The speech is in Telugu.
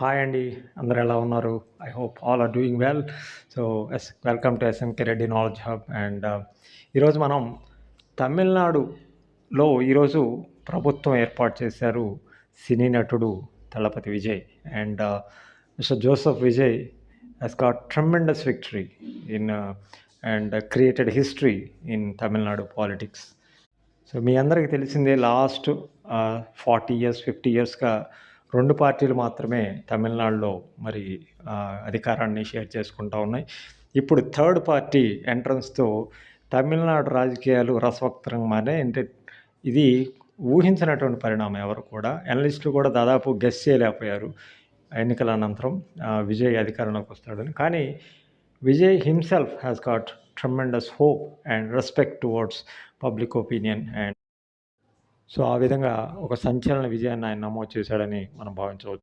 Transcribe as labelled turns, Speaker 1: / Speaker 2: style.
Speaker 1: హాయ్ అండి. అందరూ ఎలా ఉన్నారు? I hope all are doing well. So, welcome to SMK Reddy knowledge hub. ఈరోజు మనం తమిళనాడులో ఈరోజు ప్రభుత్వం ఏర్పాటు చేశారు. సినీ నటుడు Thalapathy Vijay and mister Joseph Vijay has got tremendous victory in and created history in Tamil Nadu politics. So, మీ అందరికీ తెలిసిందే లాస్ట్ 40 ఇయర్స్, 50 ఇయర్స్‌గా 2 పార్టీలు మాత్రమే తమిళనాడులో మరి అధికారాన్ని షేర్ చేసుకుంటా ఉన్నాయి. ఇప్పుడు థర్డ్ పార్టీ ఎంట్రన్స్‌తో తమిళనాడు రాజకీయాలు రసవత్తరంగా మారాయి. అంటే ఇది ఊహించినటువంటి పరిణామం ఎవరు కూడా. అనలిస్టులు కూడా దాదాపు గెస్ చేయలేకపోయారు ఎన్నికల అనంతరం విజయ్ అధికారంలోకి వస్తాడని. కానీ Vijay himself has got tremendous hope and respect towards public opinion so, ఆ విధంగా ఒక సంచలన విజయాన్ని ఆయన నమోదు చేశాడని మనం భావించవచ్చు.